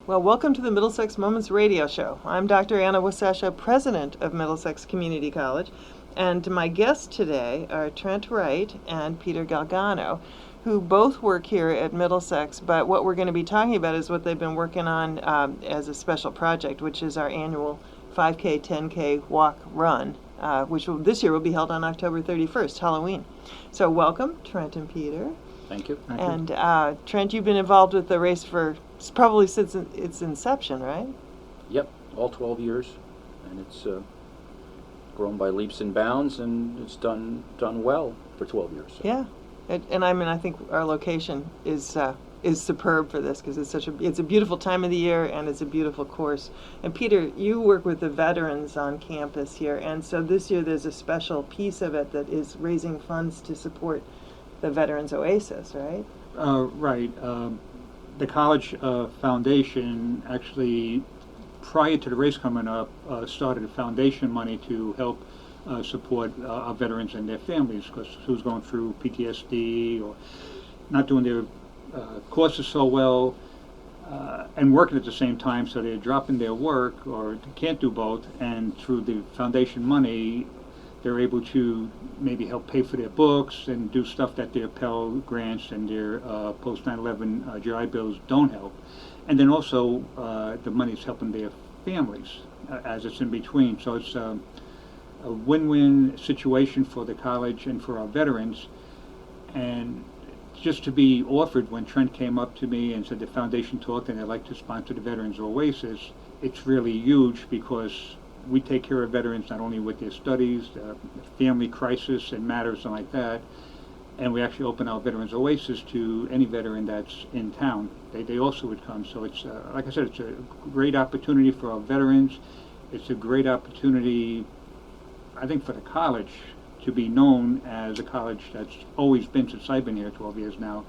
Well, welcome to the Middlesex Moments radio show. I'm Dr. Anna Wasesha, president of Middlesex Community College, and my guests today are Trent Wright and Peter Galgano, who both work here at Middlesex, but what we're going to be talking about is what they've been working on as a special project, which is our annual 5K, 10K walk run, which this year will be held on October 31st, Halloween. So welcome, Trent and Peter. Thank you. And Trent, you've been involved with the race for probably since its inception, right? Yep, all 12 years, and it's grown by leaps and bounds, and it's done well for 12 years. So. Yeah, and I mean, I think our location is superb for this because it's a beautiful time of the year and it's a beautiful course. And Peter, you work with the veterans on campus here, and so this year there's a special piece of it that is raising funds to support the Veterans Oasis, right? Right. The college foundation actually, prior to the race coming up, started a foundation money to help support our veterans and their families, because who's going through PTSD or not doing their courses so well and working at the same time, so they're dropping their work or can't do both, and through the foundation money they're able to maybe help pay for their books and do stuff that their Pell Grants and their post 9/11 GI Bills don't help. And then also the money's helping their families as it's in between. So it's a win-win situation for the college and for our veterans. And just to be offered, when Trent came up to me and said the foundation talked and they'd like to sponsor the Veterans Oasis, it's really huge because we take care of veterans not only with their studies, family crisis and matters like that, and we actually open our Veterans Oasis to any veteran that's in town. They also would come. So it's, like I said, it's a great opportunity for our veterans. It's a great opportunity, I think, for the college to be known as a college that's always been, since I've been here 12 years now,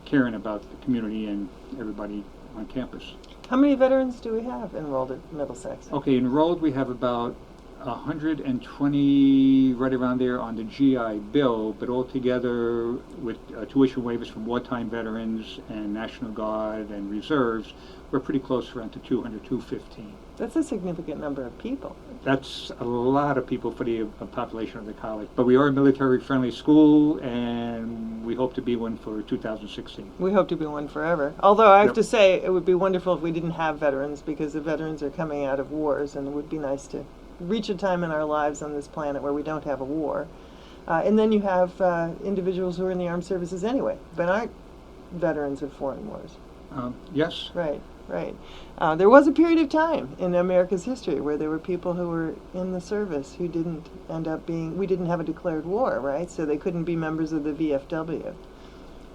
caring about the community and everybody on campus. How many veterans do we have enrolled at Middlesex? Okay, enrolled we have about 120, right around there, on the GI Bill, but altogether with tuition waivers from wartime veterans and National Guard and reserves, we're pretty close around to 200, 215. That's a significant number of people. That's a lot of people for the population of the college. But we are a military-friendly school, and we hope to be one for 2016. We hope to be one forever. Although I have to say, it would be wonderful if we didn't have veterans, because the veterans are coming out of wars, and it would be nice to reach a time in our lives on this planet where we don't have a war. And then you have individuals who are in the armed services anyway, but aren't veterans of foreign wars. Yes. Right. Right. There was a period of time in America's history where there were people who were in the service who didn't end up being, we didn't have a declared war, right? So they couldn't be members of the VFW.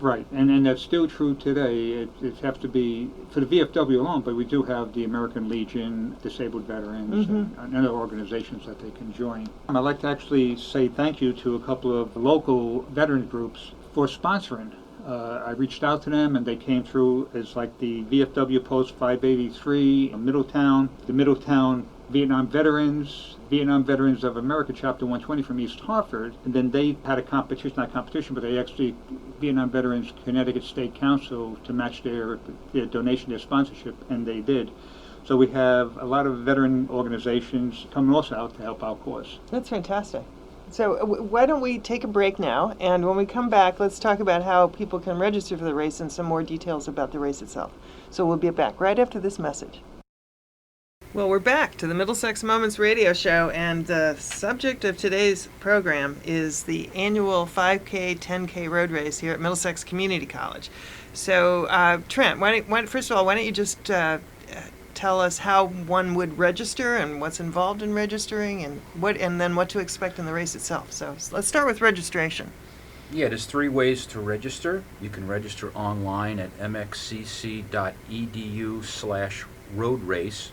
Right, and that's still true today. It has to be for the VFW alone, but we do have the American Legion, Disabled Veterans, and other organizations that they can join. I'd like to actually say thank you to a couple of local veteran groups for sponsoring. I reached out to them and they came through as like the VFW Post 583 Middletown, the Middletown Vietnam Veterans of America Chapter 120 from East Hartford, and then they had a competition, not competition, but they actually, Vietnam Veterans Connecticut State Council, to match their donation, their sponsorship, and they did. So we have a lot of veteran organizations coming also out to help our cause. That's fantastic. So why don't we take a break now, and when we come back, let's talk about how people can register for the race and some more details about the race itself. So we'll be back right after this message. Well, we're back to the Middlesex Moments radio show, and the subject of today's program is the annual 5K, 10K road race here at Middlesex Community College. So, Trent, first of all, why don't you just tell us how one would register and what's involved in registering and then what to expect in the race itself. So let's start with registration. Yeah, there's 3 ways to register. You can register online at mxcc.edu/road race.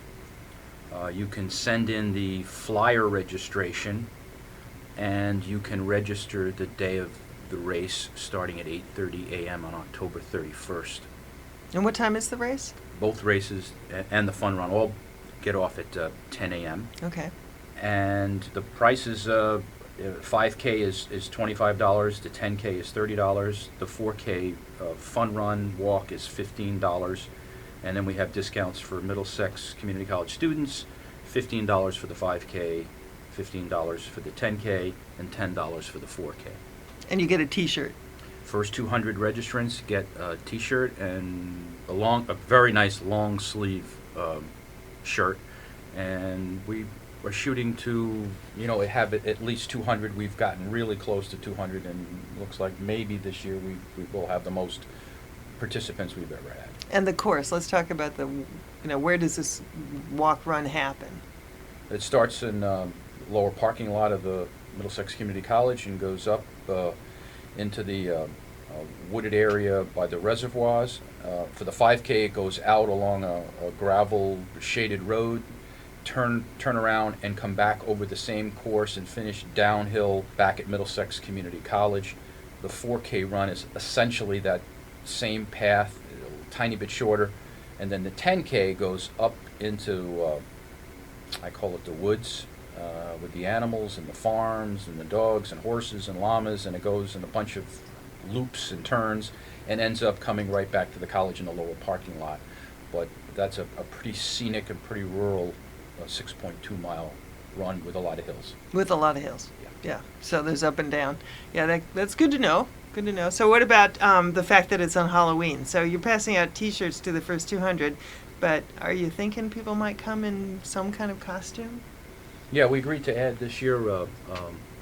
You can send in the flyer registration, and you can register the day of the race starting at 8:30 a.m. on October 31st. And what time is the race? Both races and the fun run all get off at 10 a.m. Okay. And the prices, 5K is $25, the 10K is $30, the 4K fun run walk is $15, And then we have discounts for Middlesex Community College students, $15 for the 5K, $15 for the 10K, and $10 for the 4K. And you get a T-shirt. First 200 registrants get a T-shirt and a very nice long sleeve shirt, and we are shooting to, have it at least 200. We've gotten really close to 200, and looks like maybe this year we will have the most participants we've ever had. And the course, let's talk about where does this walk run happen? It starts in lower parking lot of the Middlesex Community College and goes up into the wooded area by the reservoirs. For the 5K, it goes out along a gravel shaded road, turn around and come back over the same course and finish downhill back at Middlesex Community College. The 4K run is essentially that same path, a tiny bit shorter, and then the 10K goes up into, I call it the woods, with the animals and the farms and the dogs and horses and llamas, and it goes in a bunch of loops and turns and ends up coming right back to the college in the lower parking lot. But that's a pretty scenic and pretty rural 6.2 mile run with a lot of hills. With a lot of hills. Yeah. Yeah. So there's up and down. Yeah, that's good to know. Good to know. So what about the fact that it's on Halloween? So you're passing out T-shirts to the first 200, but are you thinking people might come in some kind of costume? Yeah, we agreed to add this year,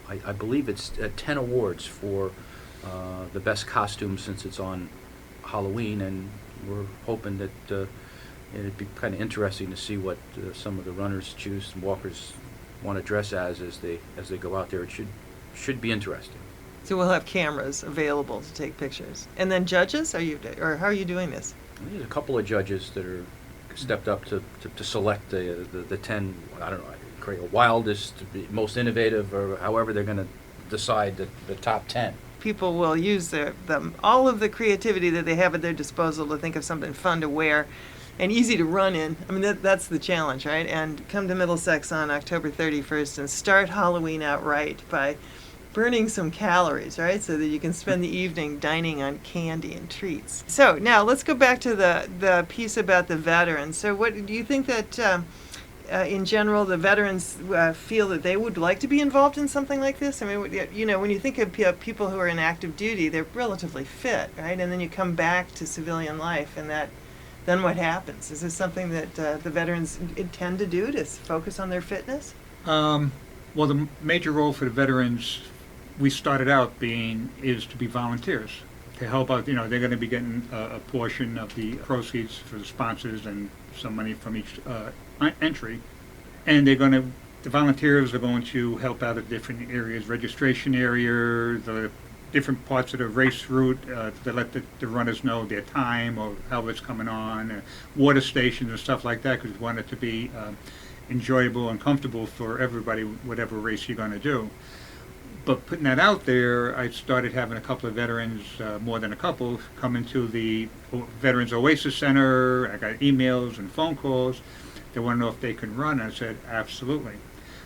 I believe it's 10 awards for the best costume since it's on Halloween, and we're hoping that it'd be kind of interesting to see what some of the runners choose and walkers want to dress as they go out there. It should be interesting. So we'll have cameras available to take pictures. And then judges, or how are you doing this? There's a couple of judges that are stepped up to select the 10, I don't know, create a wildest, most innovative, or however they're going to decide the top 10. People will use all of the creativity that they have at their disposal to think of something fun to wear and easy to run in. I mean, that's the challenge, right? And come to Middlesex on October 31st and start Halloween out right by burning some calories, right? So that you can spend the evening dining on candy and treats. So now let's go back to the piece about the veterans. So what do you think that in general the veterans feel that they would like to be involved in something like this? I mean, when you think of people who are in active duty, they're relatively fit, right? And then you come back to civilian life, and then what happens? Is this something that the veterans intend to do, to focus on their fitness? Well, the major role for the veterans, we started out being, is to be volunteers, to help out. They're going to be getting a portion of the proceeds for the sponsors and some money from each entry, and the volunteers are going to help out at different areas, registration area, the different parts of the race route, to let the runners know their time or how it's coming on, water stations and stuff like that, because we want it to be enjoyable and comfortable for everybody, whatever race you're going to do. But putting that out there, I started having a couple of veterans, more than a couple, come into the Veterans Oasis Center. I got emails and phone calls. They want to know if they can run. I said, absolutely.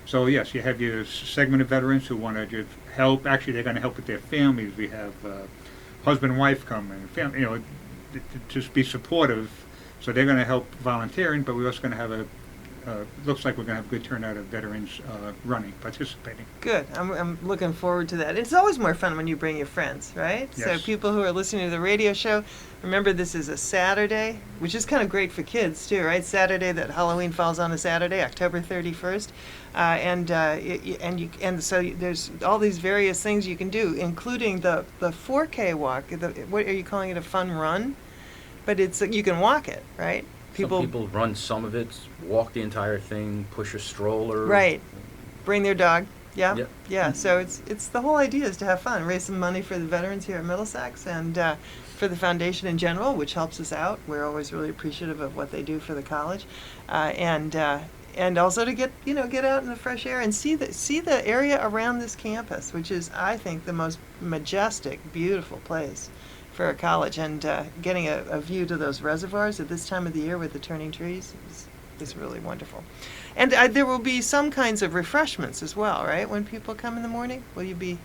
So yes, you have your segment of veterans who want to just help. Actually, they're going to help with their families. We have husband and wife come and family, just be supportive. So they're going to help volunteering, but we're also going to have looks like we're going to have a good turnout of veterans participating. Good. I'm looking forward to that. It's always more fun when you bring your friends, right? Yes. So people who are listening to the radio show, remember this is a Saturday, which is kind of great for kids too, right? Saturday, that Halloween falls on a Saturday, October 31st. And so there's all these various things you can do, including the 4K walk. What are you calling it, a fun run? But you can walk it, right? Some people run some of it, walk the entire thing, push a stroller. Right. Bring their dog. Yeah. Yep. Yeah. So it's the whole idea is to have fun, raise some money for the veterans here at Middlesex, and for the foundation in general, which helps us out. We're always really appreciative of what they do for the college, and also to get out in the fresh air and see the area around this campus, which is, I think, the most majestic, beautiful place for a college, and getting a view to those reservoirs at this time of the year with the turning trees is really wonderful. And there will be some kinds of refreshments as well, right? When people come in the morning, will you be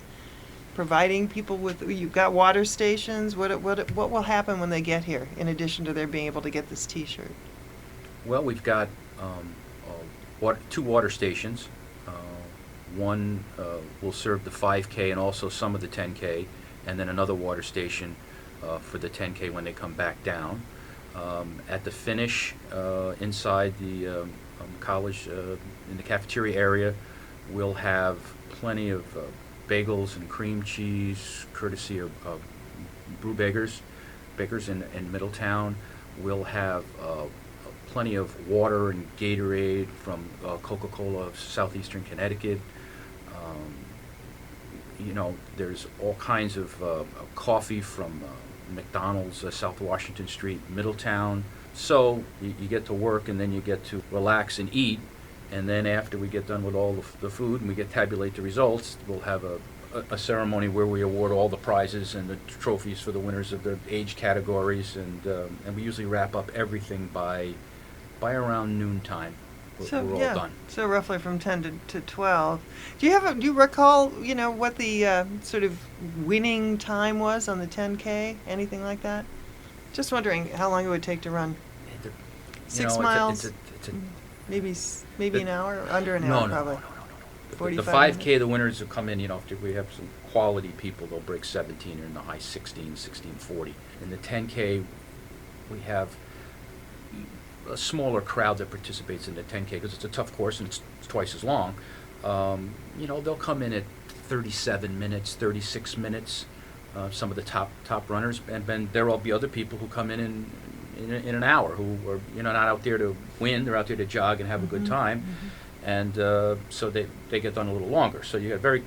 providing people with, you've got water stations. What will happen when they get here, in addition to their being able to get this T-shirt? Well, we've got two water stations. One will serve the 5K and also some of the 10K, and then another water station for the 10K when they come back down. At the finish, inside the college, in the cafeteria area, we'll have plenty of bagels and cream cheese, courtesy of Brew Bakers in Middletown. We'll have plenty of water and Gatorade from Coca-Cola of Southeastern Connecticut. There's all kinds of coffee from McDonald's, South Washington Street, Middletown. So you get to work and then you get to relax and eat. And then after we get done with all the food and we tabulate the results, we'll have a ceremony where we award all the prizes and the trophies for the winners of the age categories. And we usually wrap up everything by around noontime. We're all done. So roughly from 10 to 12. Do you recall, what the sort of winning time was on the 10K? Anything like that? Just wondering how long it would take to run. 6 miles. Maybe an hour, under an hour probably. The 45 5K, minutes? the winners will come in, if we have some quality people, they'll break 17 or in the high 16:40. In the 10K, we have a smaller crowd that participates in the 10K because it's a tough course and it's twice as long. They'll come in at 37 minutes, 36 minutes, some of the top runners, and then there will be other people who come in an hour who are not out there to win, they're out there to jog and have a good time. And so they get done a little longer. So you have very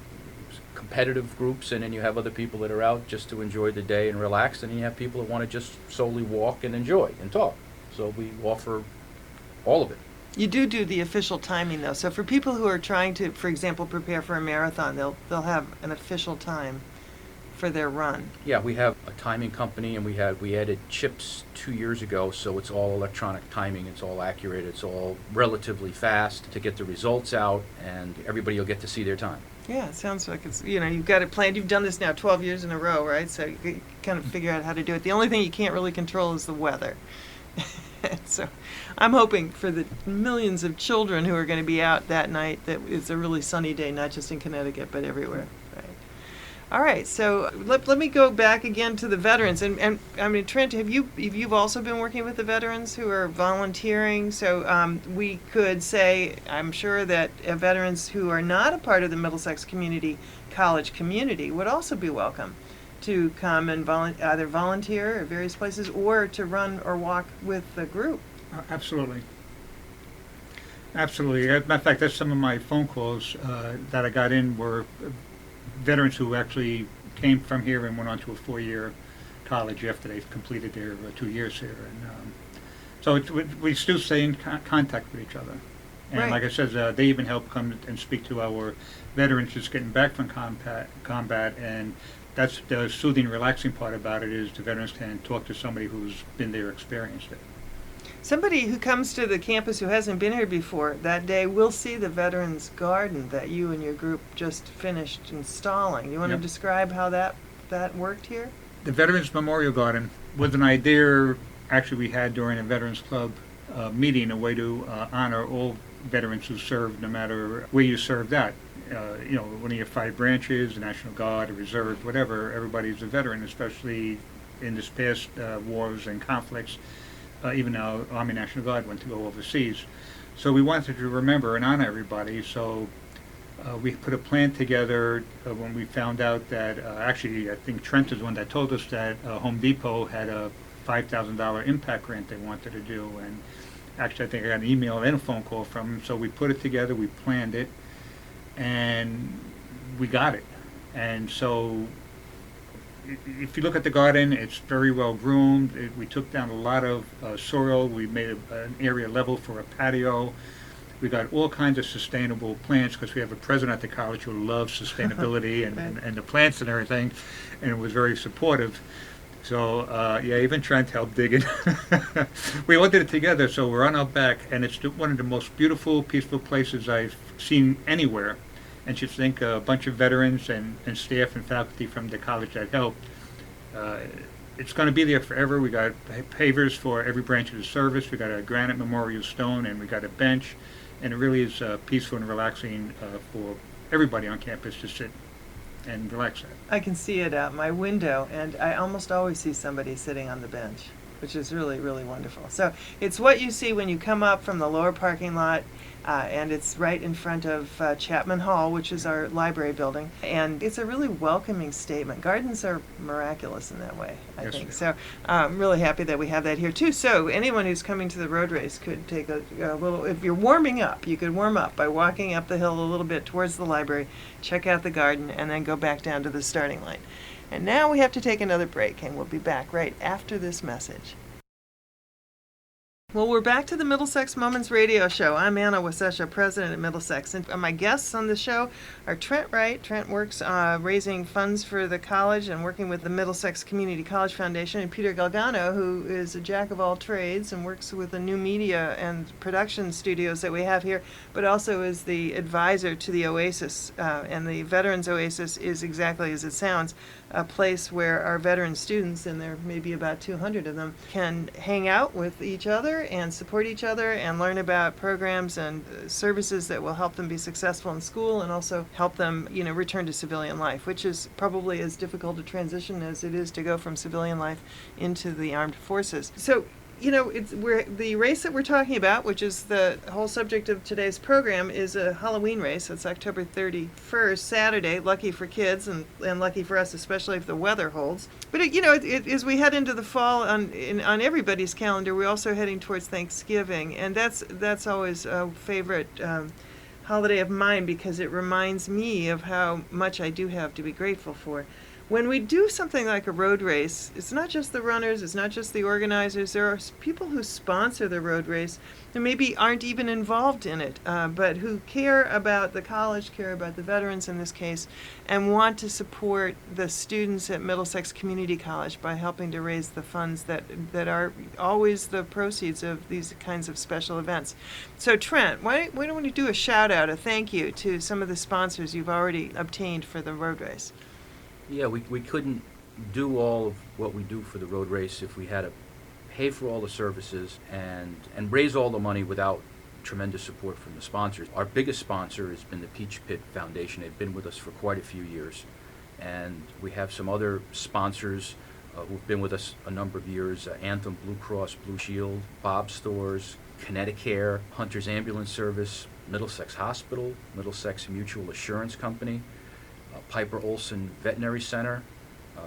competitive groups, and then you have other people that are out just to enjoy the day and relax, and then you have people that want to just solely walk and enjoy and talk. So we offer all of it. You do the official timing though. So for people who are trying to, for example, prepare for a marathon, they'll have an official time for their run. Yeah, we have a timing company, and we added chips 2 years ago, so it's all electronic timing. It's all accurate. It's all relatively fast to get the results out, and everybody will get to see their time. Yeah, it sounds like it's, you've got it planned. You've done this now 12 years in a row, right? So you kind of figure out how to do it. The only thing you can't really control is the weather. So I'm hoping for the millions of children who are going to be out that night that it's a really sunny day, not just in Connecticut, but everywhere. Right. All right, so let me go back again to the veterans. And I mean, Trent, you've also been working with the veterans who are volunteering. So we could say, I'm sure that veterans who are not a part of the Middlesex college community would also be welcome to come and either volunteer at various places or to run or walk with the group. Absolutely. Absolutely. As a matter of fact, that's some of my phone calls that I got in were veterans who actually came from here and went on to a 4-year college after they've completed their 2 years here. And so we still stay in contact with each other. And Right. like I said, they even help come and speak to our veterans just getting back from combat, and that's the soothing, relaxing part about it, is the veterans can talk to somebody who's been there, experienced it. Somebody who comes to the campus who hasn't been here before that day will see the Veterans Garden that you and your group just finished installing. You want Yep. to describe how that worked here? The Veterans Memorial Garden was an idea actually we had during a Veterans Club meeting, a way to honor all veterans who served, no matter where you served at. One of your 5 branches, the National Guard, the Reserve, whatever, everybody's a veteran, especially in this past wars and conflicts. Even our Army National Guard went to go overseas. So we wanted to remember and honor everybody. So we put a plan together when we found out that, actually, I think Trent is the one that told us that Home Depot had a $5,000 impact grant they wanted to do. And actually, I think I got an email and a phone call from him. So we put it together, we planned it, and we got it. And so if you look at the garden, it's very well groomed. We took down a lot of soil. We made an area level for a patio. We got all kinds of sustainable plants because we have a president at the college who loves sustainability and the plants and everything, and it was very supportive. So even Trent helped dig it. We all did it together, so we're on our back, and it's one of the most beautiful, peaceful places I've seen anywhere. And just think a bunch of veterans and staff and faculty from the college that helped. It's going to be there forever. We got pavers for every branch of the service. We got a granite memorial stone, and we got a bench. And it really is peaceful and relaxing for everybody on campus to sit and relax at. I can see it out my window, and I almost always see somebody sitting on the bench, which is really, really wonderful. So it's what you see when you come up from the lower parking lot, and it's right in front of Chapman Hall, which is our library building. And it's a really welcoming statement. Gardens are miraculous in that way, I Yes, think. they So I'm really happy that we have that here, too. So anyone who's coming to the road race could take a little, if you're warming up, you could warm up by walking up the hill a little bit towards the library, check out the garden, and then go back down to the starting line. And now we have to take another break, and we'll be back right after this message. Well, we're back to the Middlesex Moments radio show. I'm Anna Wasesha, president at Middlesex, and my guests on the show are Trent Wright. Trent works raising funds for the college and working with the Middlesex Community College Foundation, and Peter Galgano, who is a jack of all trades and works with the new media and production studios that we have here, but also is the advisor to the Oasis. And the Veterans Oasis is exactly as it sounds, a place where our veteran students, and there may be about 200 of them, can hang out with each other and support each other and learn about programs and services that will help them be successful in school and also help them, return to civilian life, which is probably as difficult a transition as it is to go from civilian life into the armed forces. So, the race that we're talking about, which is the whole subject of today's program, is a Halloween race. It's October 31st, Saturday. Lucky for kids and lucky for us, especially if the weather holds. But as we head into the fall on everybody's calendar, we're also heading towards Thanksgiving, and that's always a favorite holiday of mine because it reminds me of how much I do have to be grateful for. When we do something like a road race, it's not just the runners, it's not just the organizers. There are people who sponsor the road race who maybe aren't even involved in it, but who care about the college, care about the veterans in this case, and want to support the students at Middlesex Community College by helping to raise the funds that are always the proceeds of these kinds of special events. So Trent, why don't we do a shout out, a thank you to some of the sponsors you've already obtained for the road race? Yeah, we couldn't do all of what we do for the road race if we had to pay for all the services and raise all the money without tremendous support from the sponsors. Our biggest sponsor has been the Peach Pit Foundation. They've been with us for quite a few years. And we have some other sponsors who've been with us a number of years, Anthem, Blue Cross, Blue Shield, Bob's Stores, Connecticut, Hunter's Ambulance Service, Middlesex Hospital, Middlesex Mutual Assurance Company, Piper Olson Veterinary Center,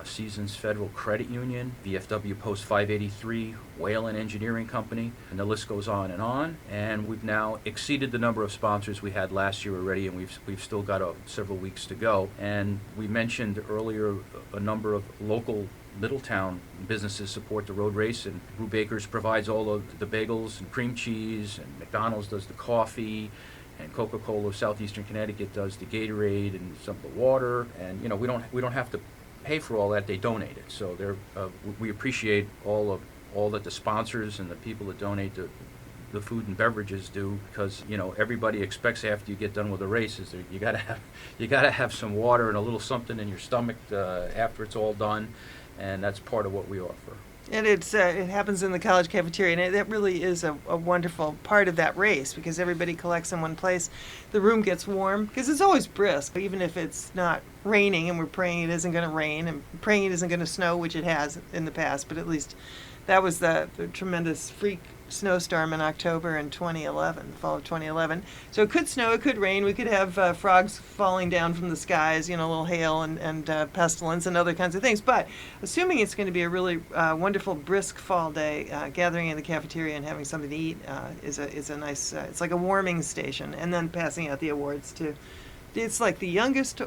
Seasons Federal Credit Union, VFW Post 583, Whalen Engineering Company, and the list goes on. And we've now exceeded the number of sponsors we had last year already, and we've still got several weeks to go. And we mentioned earlier a number of local Middletown businesses support the road race, and Brew Bakers provides all of the bagels and cream cheese, and McDonald's does the coffee, and Coca-Cola of Southeastern Connecticut does the Gatorade and some of the water, and we don't have to pay for all that. They donate it, so we appreciate all that the sponsors and the people that donate the food and beverages do, because everybody expects after you get done with a race is that you gotta have some water and a little something in your stomach after it's all done, and that's part of what we offer. And it happens in the college cafeteria, and that really is a wonderful part of that race because everybody collects in one place. The room gets warm because it's always brisk, even if it's not raining, and we're praying it isn't going to rain and praying it isn't going to snow, which it has in the past, but at least that was the tremendous freak snowstorm in October in 2011, fall of 2011. So it could snow, it could rain, we could have frogs falling down from the skies, a little hail and pestilence and other kinds of things. But assuming it's going to be a really wonderful, brisk fall day, gathering in the cafeteria and having something to eat is a nice, it's like a warming station, and then passing out the awards too. It's like the youngest.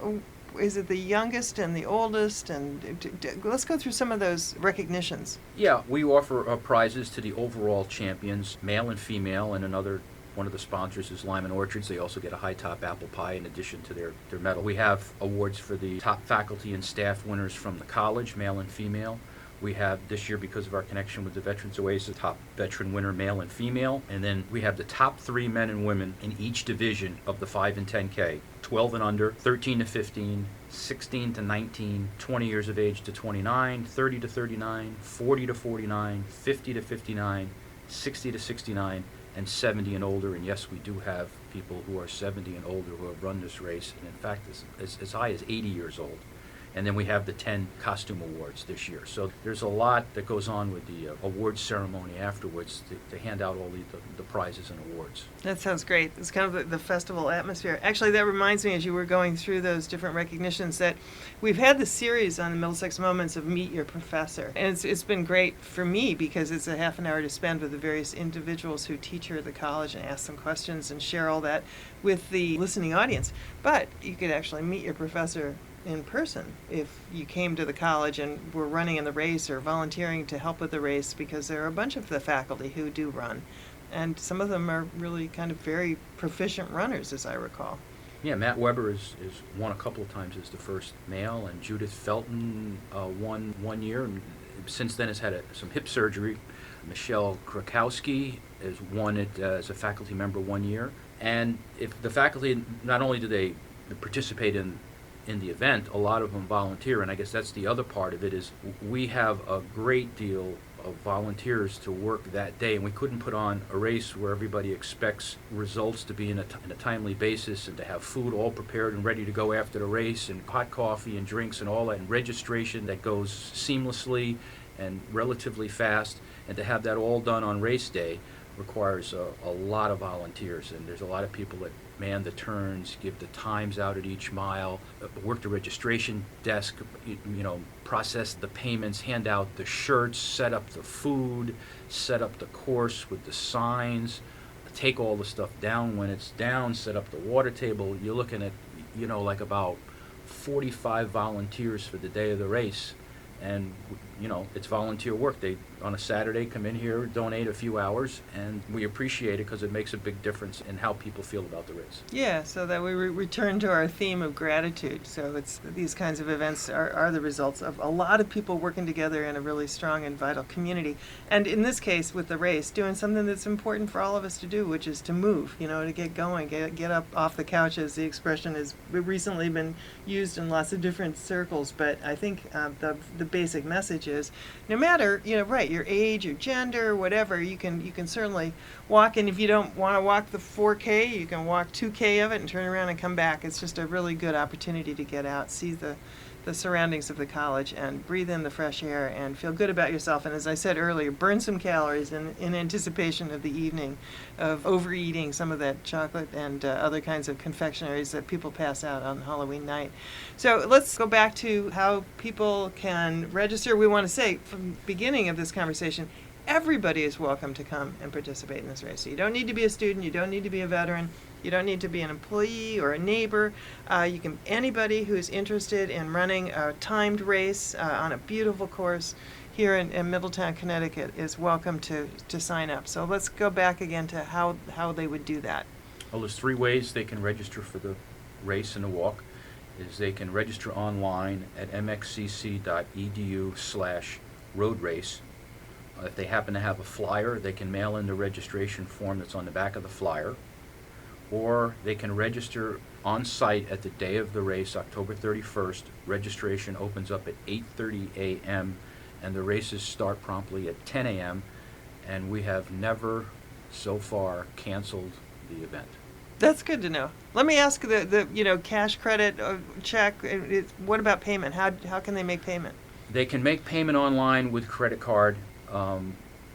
Is it the youngest and the oldest? And let's go through some of those recognitions. Yeah, we offer prizes to the overall champions, male and female, and one of the sponsors is Lyman Orchards. They also get a high top apple pie in addition to their medal. We have awards for the top faculty and staff winners from the college, male and female. We have this year, because of our connection with the Veterans Oasis, top veteran winner, male and female. And then we have the top 3 men and women in each division of the 5 and 10K, 12 and under, 13 to 15, 16 to 19, 20 years of age to 29, 30 to 39, 40 to 49, 50 to 59, 60 to 69, and 70 and older. And yes, we do have people who are 70 and older who have run this race, and in fact as high as 80 years old. And then we have the 10 costume awards this year. So there's a lot that goes on with the awards ceremony afterwards to hand out all the prizes and awards. That sounds great. It's kind of the festival atmosphere. Actually, that reminds me, as you were going through those different recognitions, that we've had this series on the Middlesex Moments of Meet Your Professor. And it's been great for me because it's a half an hour to spend with the various individuals who teach here at the college and ask them questions and share all that with the listening audience. But you could actually meet your professor in person if you came to the college and were running in the race or volunteering to help with the race, because there are a bunch of the faculty who do run, and some of them are really kind of very proficient runners, as I recall. Yeah, Matt Weber is won a couple of times as the first male, and Judith Felton won one year, and since then has had some hip surgery. Michelle Krakowski has won it as a faculty member one year. And if the faculty, not only do they participate in the event, a lot of them volunteer, and I guess that's the other part of it, is we have a great deal of volunteers to work that day, and we couldn't put on a race where everybody expects results to be in a timely basis and to have food all prepared and ready to go after the race, and hot coffee and drinks and all that, and registration that goes seamlessly and relatively fast, and to have that all done on race day requires a lot of volunteers, and there's a lot of people that man the turns, give the times out at each mile, work the registration desk, process the payments, hand out the shirts, set up the food, set up the course with the signs, take all the stuff down when it's down, set up the water table. You're looking at, like about 45 volunteers for the day of the race. And, it's volunteer work. They, on a Saturday, come in here, donate a few hours, and we appreciate it because it makes a big difference in how people feel about the race. Yeah, so that we return to our theme of gratitude. So these kinds of events are the results of a lot of people working together in a really strong and vital community. And in this case, with the race, doing something that's important for all of us to do, which is to move, to get going, get up off the couch, as the expression has recently been used in lots of different circles. But I think the basic message is, no matter your age, your gender, whatever, you can certainly walk. And if you don't want to walk the 4K, you can walk 2K of it and turn around and come back. It's just a really good opportunity to get out, see the surroundings of the college, and breathe in the fresh air and feel good about yourself. And as I said earlier, burn some calories in anticipation of the evening of overeating some of that chocolate and other kinds of confectionaries that people pass out on Halloween night. So let's go back to how people can register. We want to say from the beginning of this conversation, everybody is welcome to come and participate in this race. So you don't need to be a student, you don't need to be a veteran, you don't need to be an employee or a neighbor. Anybody who's interested in running a timed race on a beautiful course here in Middletown, Connecticut, is welcome to sign up. So let's go back again to how they would do that. Well, there's three ways they can register for the race and the walk. Is they can register online at mxcc.edu/road race. If they happen to have a flyer, they can mail in the registration form that's on the back of the flyer. Or they can register on site at the day of the race, October 31st. Registration opens up at 8:30 a.m. and the races start promptly at 10 a.m. and we have never so far canceled the event. That's good to know. Let me ask the cash, credit, check. What about payment? How can they make payment? They can make payment online with credit card.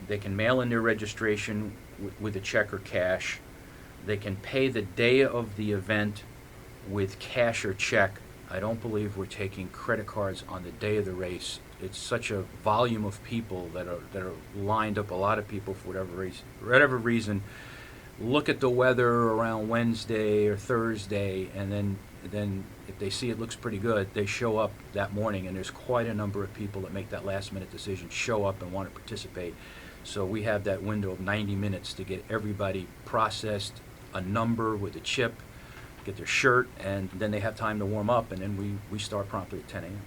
They can mail in their registration with a check or cash. They can pay the day of the event with cash or check. I don't believe we're taking credit cards on the day of the race. It's such a volume of people that are lined up. A lot of people, for whatever reason, look at the weather around Wednesday or Thursday, and then if they see it looks pretty good, they show up that morning, and there's quite a number of people that make that last-minute decision, show up and want to participate. So we have that window of 90 minutes to get everybody processed, a number with a chip, get their shirt, and then they have time to warm up, and then we start promptly at 10 a.m.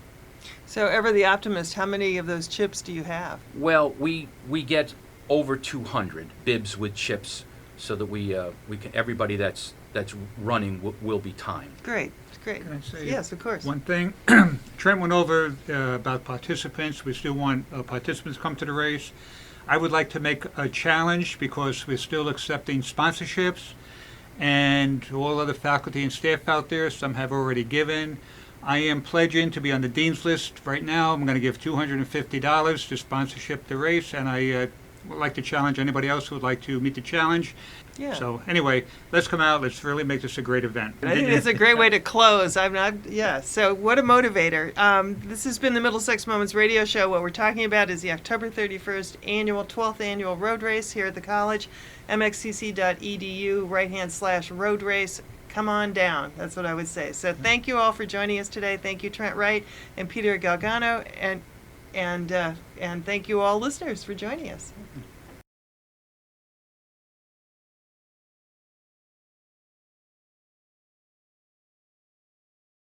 So, Ever the Optimist, how many of those chips do you have? Well, we get over 200 bibs with chips, so that we can, everybody that's that's running will be timed. Great. Can I say Yes, of course. one thing? Trent went over about participants. We still want participants to come to the race. I would like to make a challenge because we're still accepting sponsorships, and all other faculty and staff out there, some have already given. I am pledging to be on the dean's list right now. I'm going to give $250 to sponsorship the race, and I would like to challenge anybody else who would like to meet the challenge. Yeah. So anyway, let's come out. Let's really make this a great event. I think it's a great way to close. So what a motivator. This has been the Middlesex Moments radio show. What we're talking about is the October 31st 12th annual road race here at the college, mxcc.edu, right/road race. Come on down. That's what I would say. So thank you all for joining us today. Thank you, Trent Wright and Peter Galgano, and thank you all listeners for joining us.